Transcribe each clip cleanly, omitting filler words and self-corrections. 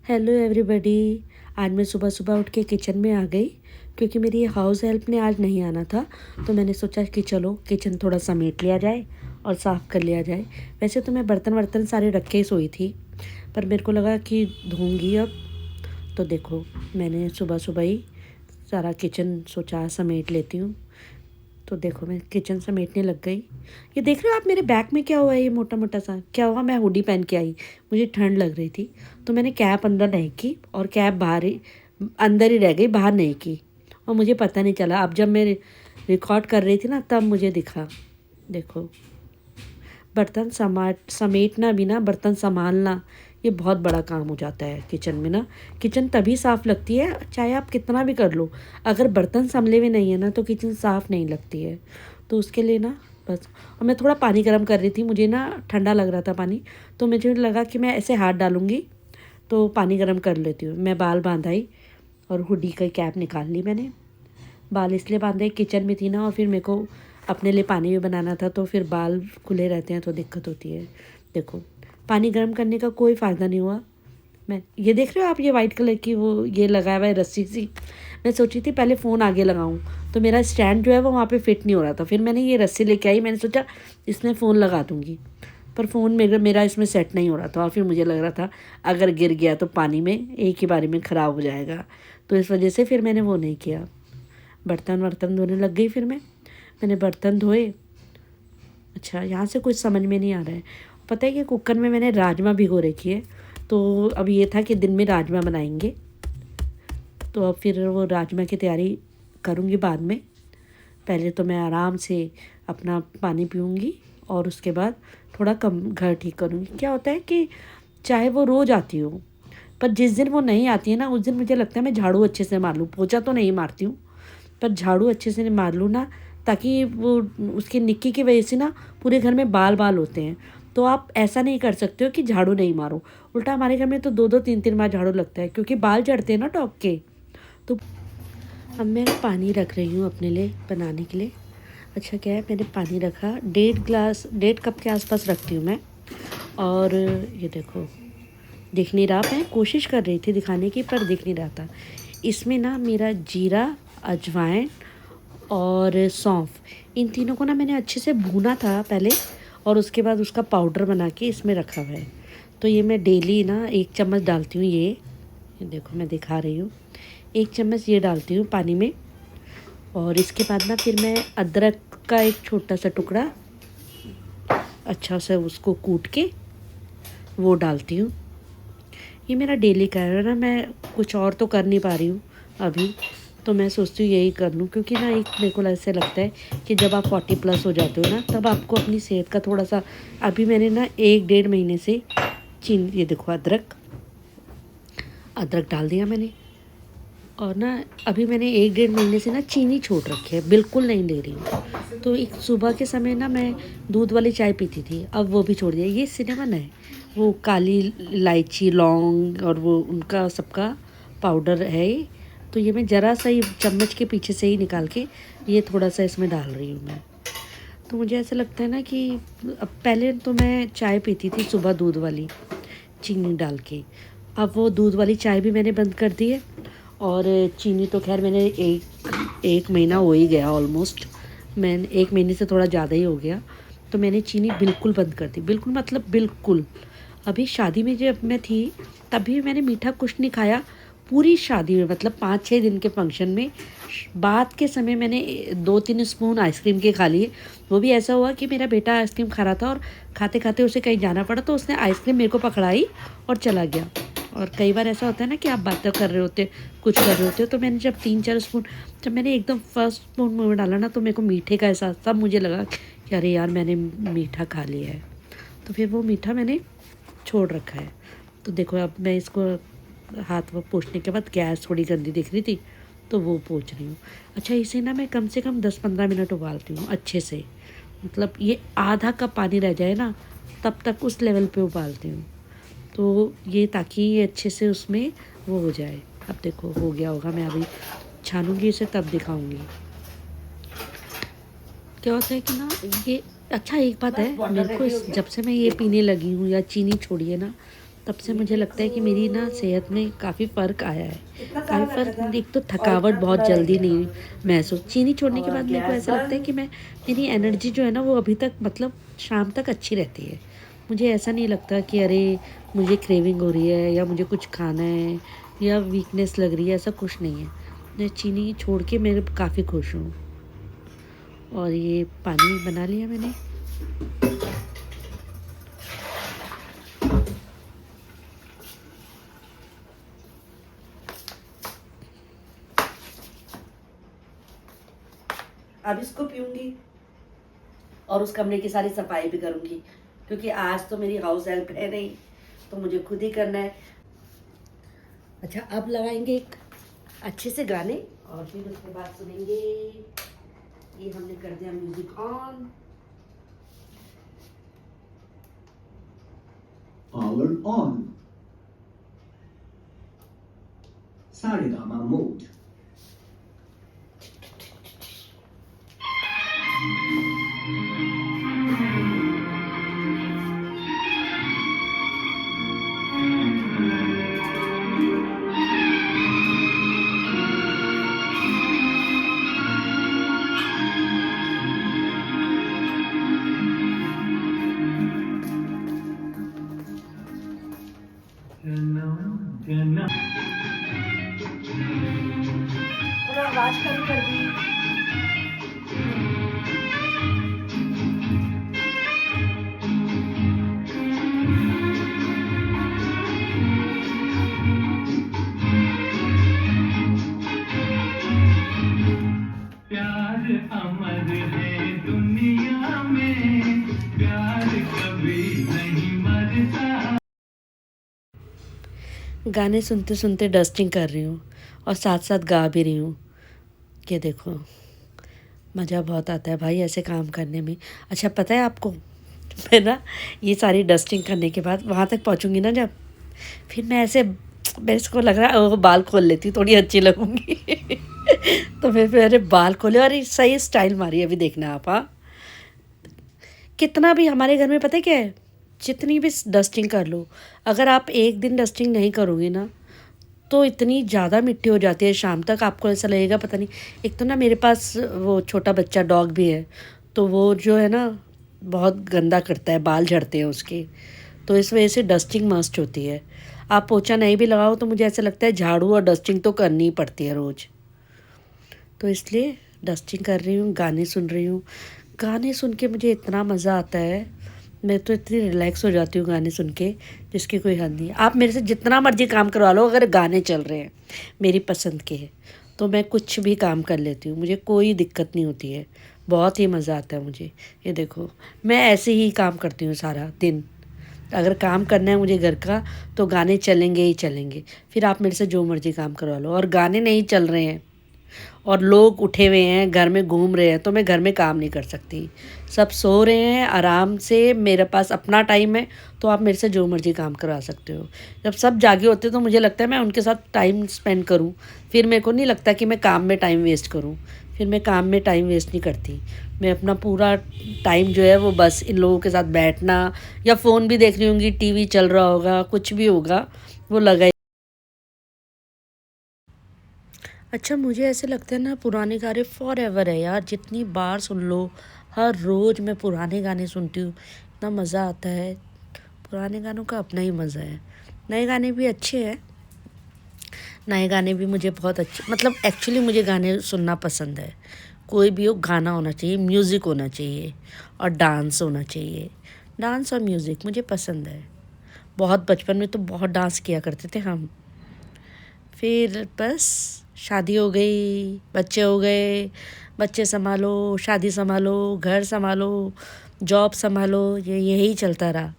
Hello everybody. आज मैं सुबह सुबह उठ के किचन में आ गई क्योंकि मेरी हाउस हेल्प ने आज नहीं आना था। तो मैंने सोचा कि चलो किचन थोड़ा समेट लिया जाए और साफ़ कर लिया जाए। वैसे तो मैं बर्तन वर्तन सारे रख के ही सोई थी, पर मेरे को लगा कि धोऊंगी अब। तो देखो, मैंने सुबह सुबह ही सारा किचन सोचा समेट लेती हूँ। तो देखो, मैं किचन समेटने लग गई। ये देख रहे हो आप मेरे बैग में क्या हुआ है? ये मोटा मोटा सा क्या हुआ? मैं हुडी पहन के आई, मुझे ठंड लग रही थी, तो मैंने कैप अंदर नहीं की और कैप बाहर ही अंदर ही रह गई, बाहर नहीं की। और मुझे पता नहीं चला। अब जब मैं रिकॉर्ड कर रही थी ना, तब मुझे दिखा। देखो, बर्तन समेटना भी ना, बर्तन संभालना, ये बहुत बड़ा काम हो जाता है किचन में ना। किचन तभी साफ़ लगती है चाहे आप कितना भी कर लो। अगर बर्तन संभले हुए नहीं है ना, तो किचन साफ़ नहीं लगती है। तो उसके लिए ना बस। और मैं थोड़ा पानी गर्म कर रही थी, मुझे ना ठंडा लग रहा था पानी, तो मुझे लगा कि मैं ऐसे हाथ डालूँगी तो पानी गर्म कर लेती हूँ। मैं बाल बांधाई और हुडी का कैप निकाल ली मैंने। बाल इसलिए बांधे, किचन में थी ना, और फिर मेरे को अपने लिए पानी भी बनाना था, तो फिर बाल खुले रहते हैं तो दिक्कत होती है। देखो, पानी गर्म करने का कोई फ़ायदा नहीं हुआ। मैं ये देख रहे हो आप, ये वाइट कलर की वो ये लगाया हुआ है रस्सी सी। मैं सोची थी पहले फ़ोन आगे लगाऊं, तो मेरा स्टैंड जो है वो वहाँ पे फिट नहीं हो रहा था। फिर मैंने ये रस्सी लेके आई, मैंने सोचा इसमें फ़ोन लगा दूँगी, पर फ़ोन मेरा इसमें सेट नहीं हो रहा था। और फिर मुझे लग रहा था अगर गिर गया तो पानी में एक ही बारी में ख़राब हो जाएगा, तो इस वजह से फिर मैंने वो नहीं किया। बर्तन वर्तन धोने लग गई। फिर मैंने बर्तन धोए। अच्छा, यहाँ से कुछ समझ में नहीं आ रहा है। पता है कि कुकर में मैंने राजमा भिगो रखी है, तो अब ये था कि दिन में राजमा बनाएंगे, तो अब फिर वो राजमा की तैयारी करूँगी बाद में। पहले तो मैं आराम से अपना पानी पीऊँगी और उसके बाद थोड़ा कम घर ठीक करूँगी। क्या होता है कि चाहे वो रोज़ आती हो, पर जिस दिन वो नहीं आती है ना, उस दिन मुझे लगता है मैं झाड़ू अच्छे से मार लूँ। पोछा तो नहीं मारती हूँ, पर झाड़ू अच्छे से मार लूँ ना, ताकि वो उसकी निक्की की वजह से ना पूरे घर में बाल बाल होते हैं। तो आप ऐसा नहीं कर सकते हो कि झाड़ू नहीं मारो। उल्टा हमारे घर में तो 2-2 3-3 बार झाड़ू लगता है, क्योंकि बाल झड़ते हैं ना डॉग के। तो अब मैं पानी रख रही हूँ अपने लिए बनाने के लिए। अच्छा, क्या है, मैंने पानी रखा 1.5 कप के आसपास रखती हूँ मैं। और ये देखो, दिख नहीं रहा, मैं कोशिश कर रही थी दिखाने की पर दिख नहीं रहा था। इसमें ना मेरा जीरा, अजवाइन और सौंफ, इन तीनों को ना मैंने अच्छे से भूना था पहले, और उसके बाद उसका पाउडर बना के इसमें रखा हुआ है। तो ये मैं डेली ना 1 चम्मच डालती हूँ। ये देखो, मैं दिखा रही हूँ, 1 चम्मच ये डालती हूँ पानी में। और इसके बाद ना फिर मैं अदरक का एक छोटा सा टुकड़ा अच्छा से उसको कूट के वो डालती हूँ। ये मेरा डेली का है ना, मैं कुछ और तो कर नहीं पा रही हूँ अभी, तो मैं सोचती हूँ यही कर लूँ। क्योंकि ना एक मेरे को ऐसे लगता है कि जब आप 40+ हो जाते हो ना, तब आपको अपनी सेहत का थोड़ा सा। अभी मैंने ना 1-1.5 महीने से ये देखो, अदरक डाल दिया मैंने। और ना अभी मैंने 1-1.5 महीने से ना चीनी छोड़ रखी है, बिल्कुल नहीं ले रही हूँ। तो एक सुबह के समय ना मैं दूध वाली चाय पीती थी, अब वो भी छोड़ दिया। ये सिनेमन है, वो काली इलायची, लौंग और वो उनका सबका पाउडर है ये। तो ये मैं ज़रा सा ही चम्मच के पीछे से ही निकाल के ये थोड़ा सा इसमें डाल रही हूँ मैं। तो मुझे ऐसा लगता है ना कि अब पहले तो मैं चाय पीती थी सुबह दूध वाली चीनी डाल के, अब वो दूध वाली चाय भी मैंने बंद कर दी है। और चीनी तो खैर मैंने एक महीना हो ही गया ऑलमोस्ट, मैंने 1 महीने से थोड़ा ज़्यादा ही हो गया। तो मैंने चीनी बिल्कुल बंद कर दी, बिल्कुल मतलब बिल्कुल। अभी शादी में जब मैं थी, तभी मैंने मीठा कुछ नहीं खाया पूरी शादी में, मतलब 5-6 दिन के फंक्शन में। बाद के समय मैंने 2-3 स्पून आइसक्रीम के खा लिए। वो भी ऐसा हुआ कि मेरा बेटा आइसक्रीम खा रहा था और खाते खाते उसे कहीं जाना पड़ा, तो उसने आइसक्रीम मेरे को पकड़ाई और चला गया। और कई बार ऐसा होता है ना कि आप बातें कर रहे होते, कुछ कर रहे होते हो, तो मैंने जब 3-4 स्पून, जब मैंने एकदम फर्स्ट स्पून मुँह में डाला ना, तो मेरे को मीठे का एहसास, तब मुझे लगा कि अरे यार, मैंने मीठा खा लिया है। तो फिर वो मीठा मैंने छोड़ रखा है। तो देखो, अब मैं इसको हाथ वो पोंछने के बाद गैस थोड़ी गंदी दिख रही थी, तो वो पोंछ रही हूँ। अच्छा, इसे ना मैं कम से कम 10-15 मिनट उबालती हूँ अच्छे से, मतलब ये आधा कप पानी रह जाए ना, तब तक उस लेवल पे उबालती हूँ। तो ये ताकि ये अच्छे से उसमें वो हो जाए। अब देखो हो गया होगा, मैं अभी छानूंगी इसे तब दिखाऊंगी। क्या होता है कि ना ये, अच्छा एक बात है, मेरे को जब से मैं ये पीने लगी हूँ या चीनी छोड़ी है ना, तब से मुझे लगता है कि मेरी ना सेहत में काफ़ी फ़र्क आया है। काफ़ी फ़र्क, एक तो थकावट बहुत जल्दी नहीं महसूस, चीनी छोड़ने के बाद मेरे को ऐसा लगता है कि मैं, मेरी एनर्जी जो है ना वो अभी तक मतलब शाम तक अच्छी रहती है। मुझे ऐसा नहीं लगता कि अरे मुझे क्रेविंग हो रही है या मुझे कुछ खाना है या वीकनेस लग रही है, ऐसा कुछ नहीं है। मैं चीनी छोड़ के मेरे काफ़ी खुश हूँ। और ये पानी बना लिया मैंने। अब इसको पीऊंगी और उस कमरे की सारी सफाई भी करूंगी, क्योंकि आज तो मेरी हाउस हेल्प है नहीं, तो मुझे खुद ही करना है। अच्छा, अब लगाएंगे एक अच्छे से गाने और फिर उसके बाद सुनेंगे। ये हमने कर दिया music on. Power on. Saregama mode. थोड़ा आवाज कम कर दी। प्यार अमर है दुनिया में, प्यार कभी नहीं मरता। गाने सुनते सुनते डस्टिंग कर रही हूँ और साथ साथ गा भी रही हूँ। ये देखो, मज़ा बहुत आता है भाई ऐसे काम करने में। अच्छा, पता है आपको, मैं ना ये सारी डस्टिंग करने के बाद वहाँ तक पहुँचूँगी ना जब, फिर मैं ऐसे, मेरे को लग रहा है वो बाल खोल लेती थोड़ी अच्छी लगूंगी। तो फिर मेरे बाल खोले और ये सही स्टाइल मारी, अभी देखना आप। हाँ, कितना भी हमारे घर में पता है क्या है, जितनी भी डस्टिंग कर लो, अगर आप एक दिन डस्टिंग नहीं करोगे ना तो इतनी ज़्यादा मिट्टी हो जाती है शाम तक, आपको ऐसा लगेगा पता नहीं। एक तो ना मेरे पास वो छोटा बच्चा डॉग भी है, तो वो जो है ना बहुत गंदा करता है, बाल झड़ते हैं उसके, तो इस वजह से डस्टिंग मस्ट होती है। आप पोछा नहीं भी लगाओ तो मुझे ऐसा लगता है झाड़ू और डस्टिंग तो करनी ही पड़ती है रोज़। तो इसलिए डस्टिंग कर रही हूँ, गाने सुन रही हूँ। गाने सुन के मुझे इतना मज़ा आता है, मैं तो इतनी रिलैक्स हो जाती हूँ गाने सुन के, जिसकी कोई हद नहीं। आप मेरे से जितना मर्जी काम करवा लो, अगर गाने चल रहे हैं मेरी पसंद के, तो मैं कुछ भी काम कर लेती हूँ, मुझे कोई दिक्कत नहीं होती है। बहुत ही मज़ा आता है मुझे। ये देखो, मैं ऐसे ही काम करती हूँ सारा दिन। अगर काम करना है मुझे घर का तो गाने चलेंगे ही चलेंगे, फिर आप मेरे से जो मर्जी काम करवा लो। और गाने नहीं चल रहे हैं और लोग उठे हुए हैं घर में घूम रहे हैं तो मैं घर में काम नहीं कर सकती। सब सो रहे हैं आराम से, मेरे पास अपना टाइम है, तो आप मेरे से जो मर्जी काम करवा सकते हो। जब सब जागे होते हैं तो मुझे लगता है मैं उनके साथ टाइम स्पेंड करूं, फिर मेरे को नहीं लगता कि मैं काम में टाइम वेस्ट करूं। फिर मैं काम में टाइम वेस्ट नहीं करती। मैं अपना पूरा टाइम जो है वो बस इन लोगों के साथ बैठना, या फ़ोन भी देख रही होंगी, टीवी चल रहा होगा, कुछ भी होगा, वो लगा। अच्छा, मुझे ऐसे लगता है ना पुराने गाने फॉर एवर है यार, जितनी बार सुन लो। हर रोज़ मैं पुराने गाने सुनती हूँ, इतना मज़ा आता है। पुराने गानों का अपना ही मज़ा है। नए गाने भी अच्छे हैं, नए गाने भी मुझे बहुत अच्छे, मतलब एक्चुअली मुझे गाने सुनना पसंद है। कोई भी हो, गाना होना चाहिए, म्यूज़िक होना चाहिए और डांस होना चाहिए। डांस और म्यूज़िक मुझे पसंद है। बहुत बचपन में तो बहुत डांस किया करते थे हम। फिर बस शादी हो गई, बच्चे हो गए, बच्चे संभालो, शादी संभालो, घर संभालो, जॉब संभालो, ये यही चलता रहा।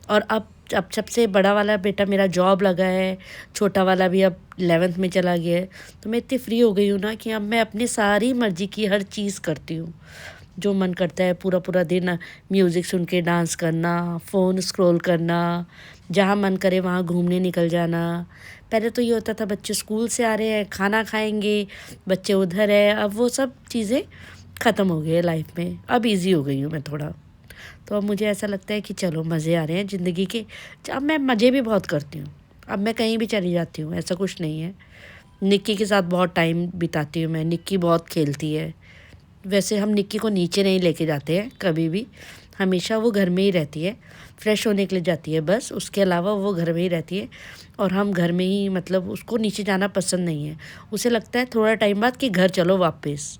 और अब सबसे बड़ा वाला बेटा मेरा जॉब लगा है, छोटा वाला भी अब 11th में चला गया है, तो मैं इतनी फ्री हो गई हूँ ना कि अब मैं अपनी सारी मर्जी की हर चीज़ करती हूँ। जो मन करता है पूरा पूरा दिन म्यूज़िक सुन के डांस करना, फ़ोन स्क्रॉल करना, जहाँ मन करे वहाँ घूमने निकल जाना। पहले तो ये होता था बच्चे स्कूल से आ रहे हैं, खाना खाएंगे, बच्चे उधर है, अब वो सब चीज़ें ख़त्म हो गई है लाइफ में। अब इजी हो गई हूँ मैं थोड़ा। तो अब मुझे ऐसा लगता है कि चलो मज़े आ रहे हैं ज़िंदगी के। अब मैं मज़े भी बहुत करती हूँ, अब मैं कहीं भी चली जाती हूँ, ऐसा कुछ नहीं है। निक्की के साथ बहुत टाइम बिताती हूँ मैं, निक्की बहुत खेलती है। वैसे हम निक्की को नीचे नहीं लेके जाते हैं कभी भी, हमेशा वो घर में ही रहती है, फ्रेश होने के लिए जाती है बस, उसके अलावा वो घर में ही रहती है। और हम घर में ही, मतलब उसको नीचे जाना पसंद नहीं है। उसे लगता है थोड़ा टाइम बाद कि घर चलो वापस,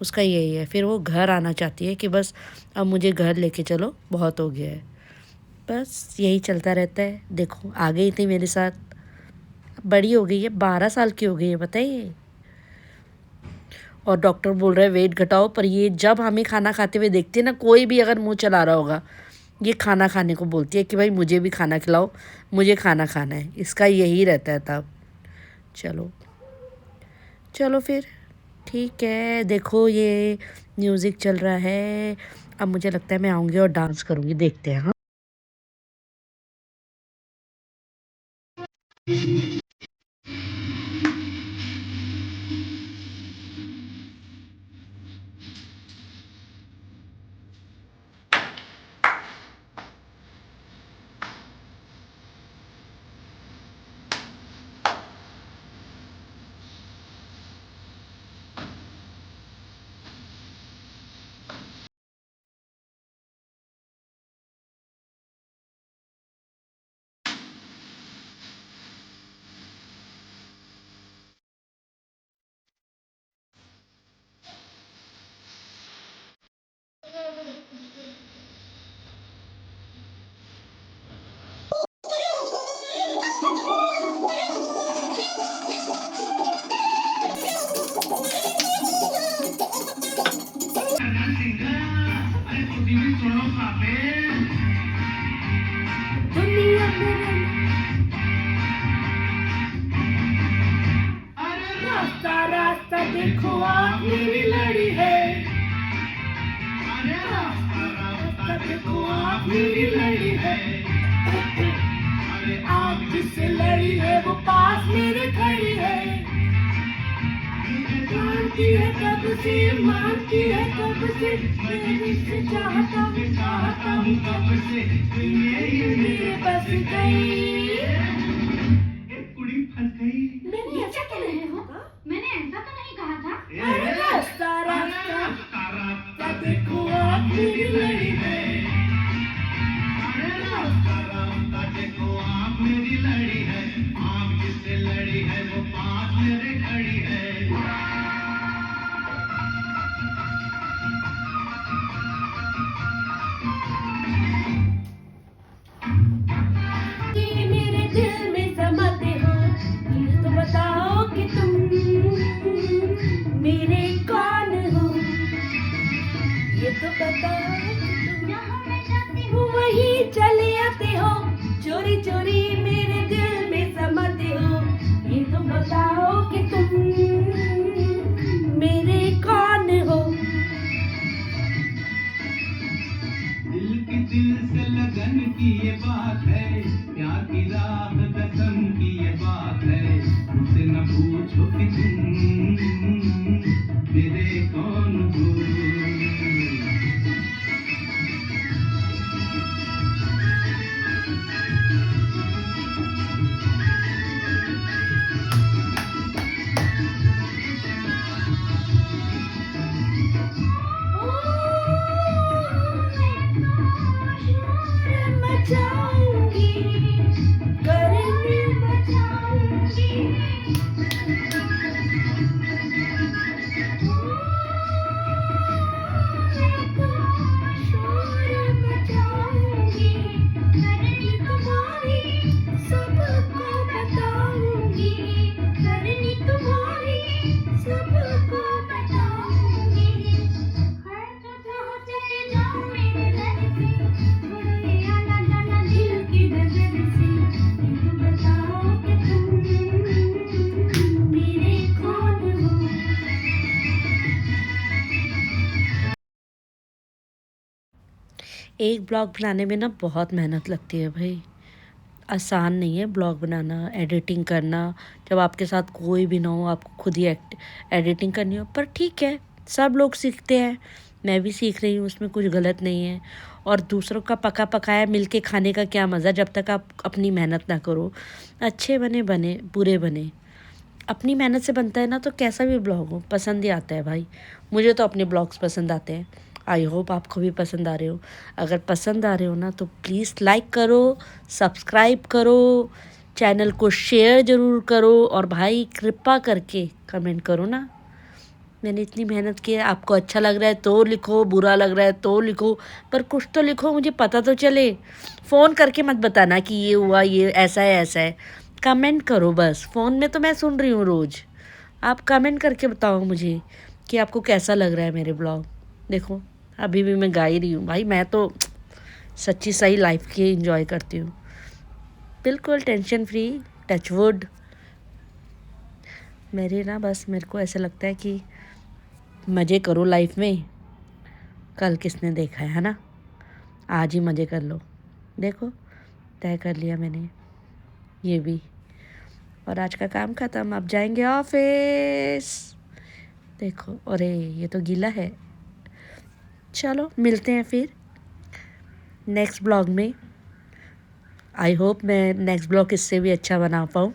उसका यही है। फिर वो घर आना चाहती है कि बस अब मुझे घर लेके चलो, बहुत हो गया है। बस यही चलता रहता है। देखो आ गई थी मेरे साथ, बड़ी हो गई है, 12 साल की हो गई है बताइए। और डॉक्टर बोल रहे हैं वेट घटाओ, पर ये जब हमें खाना खाते हुए देखती है ना, कोई भी अगर मुंह चला रहा होगा, ये खाना खाने को बोलती है कि भाई मुझे भी खाना खिलाओ, मुझे खाना खाना है, इसका यही रहता है तब। चलो चलो फिर ठीक है। देखो ये म्यूज़िक चल रहा है, अब मुझे लगता है मैं आऊँगी और डांस करूँगी, देखते हैं हाँ। रास्ता रास्ता देखो आप मेरी लड़ी है, रास्ता देखो आप मेरी लड़ी है। आप जिससे लड़ी है वो पास मेरे खड़ी है। मानती है कब से, मानती है कब से, मैं चाहता हूँ कब से, मेरे बस गई। कुड़ी फंस गई। नहीं ऐसा कह रहे हो? मैंने ऐसा तो नहीं कहा था। अरे रास्ता रास्ता देखो आप मेरी लड़ी है। रास्ता देखो आप मेरी लड़ी है, आप जिससे लड़ी है वो पास मेरे खड़ी है। मेरे दिल में समाते हो, ये तो बताओ कि तुम मेरे कौन हो, ये तो बताओ कि तुम जहाँ मैं जाती हूँ वहीं चले आते हो, चोरी चोरी मेरे दिल में समाते हो, ये तो बताओ कि तुम मेरे कौन हो। दिल से लगन की ये बात है, प्यार की राह कसम की ये बात है। मुझसे न पूछो कि तुम मेरे कौन हो। मचाऊंगी करने मचाऊंगी, शोर मचाऊंगी, करनी तुम्हारी सबको बताऊंगी, करनी तुम्हारी सबको बताऊंगी। हर जगह चले जाऊँ मेरे घर से, थोड़े आना जाना दिल की नजर से, ये तो बताओ कि तुम मेरे कौन हो। एक ब्लॉग बनाने में ना बहुत मेहनत लगती है भाई, आसान नहीं है ब्लॉग बनाना, एडिटिंग करना। जब आपके साथ कोई भी ना हो, आपको खुद ही एडिटिंग करनी हो, पर ठीक है, सब लोग सीखते हैं, मैं भी सीख रही हूँ, उसमें कुछ गलत नहीं है। और दूसरों का पका पकाया मिल के खाने का क्या मज़ा जब तक आप अपनी मेहनत ना करो। अच्छे बने बने, बुरे बने, अपनी मेहनत से बनता है ना तो कैसा भी ब्लॉग हो पसंद ही आता है भाई। मुझे तो अपने ब्लॉग्स पसंद आते हैं। आई होप आपको भी पसंद आ रहे हो। अगर पसंद आ रहे हो ना तो प्लीज़ लाइक करो, सब्सक्राइब करो, चैनल को शेयर ज़रूर करो और भाई कृपा करके कमेंट करो ना। मैंने इतनी मेहनत की है, आपको अच्छा लग रहा है तो लिखो, बुरा लग रहा है तो लिखो, पर कुछ तो लिखो, मुझे पता तो चले। फ़ोन करके मत बताना कि ये हुआ, ये ऐसा है ऐसा है। कमेंट करो बस। फ़ोन में तो मैं सुन रही हूँ रोज़, आप कमेंट करके बताओ मुझे कि आपको कैसा लग रहा है मेरे ब्लॉग। देखो अभी भी मैं गा ही रही हूँ भाई, मैं तो सच्ची सही लाइफ की एंजॉय करती हूँ, बिल्कुल टेंशन फ्री, टच वुड। मेरे को ऐसा लगता है कि मज़े करो लाइफ में। कल किसने देखा है ना, आज ही मज़े कर लो। देखो तय कर लिया मैंने ये भी, और आज का काम ख़त्म, अब जाएंगे ऑफिस। देखो अरे ये तो गीला है। चलो मिलते हैं फिर नेक्स्ट ब्लॉग में। आई होप मैं नेक्स्ट ब्लॉग इससे भी अच्छा बना पाऊँ।